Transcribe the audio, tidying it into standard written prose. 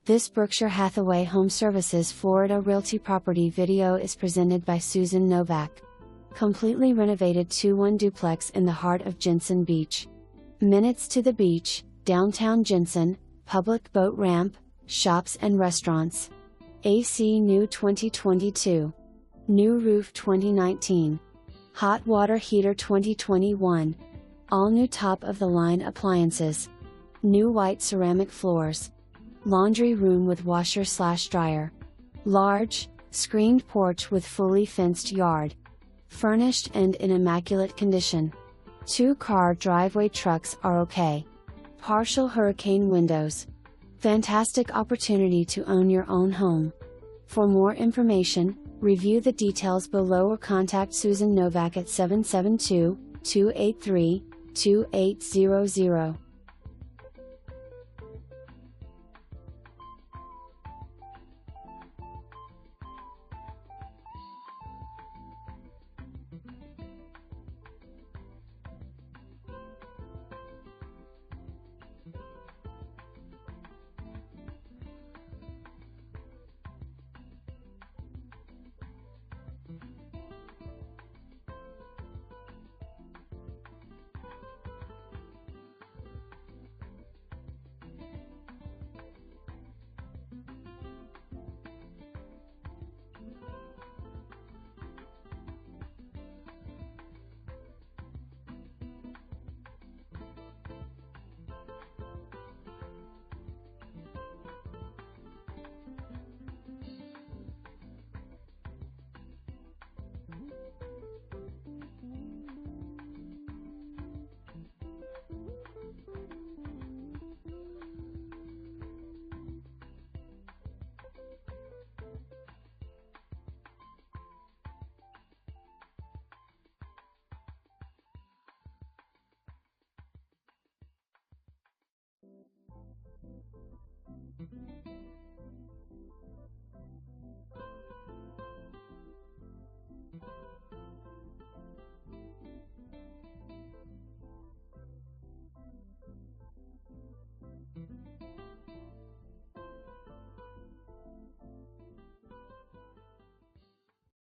This Berkshire Hathaway HomeServices Florida Realty property video is presented by Susan Novak. Completely renovated 2-1 duplex in the heart of Jensen Beach. Minutes to the beach, downtown Jensen, public boat ramp, shops and restaurants. AC new 2022. New roof 2019. Hot water heater 2021. All new top of the line appliances. New white ceramic floors. Laundry room with washer/dryer. Large, screened porch with fully fenced yard. Furnished and in immaculate condition. 2-car driveway, trucks are okay. Partial hurricane windows. Fantastic opportunity to own your own home. For more information, review the details below or contact Susan Novak at 772-283-2800.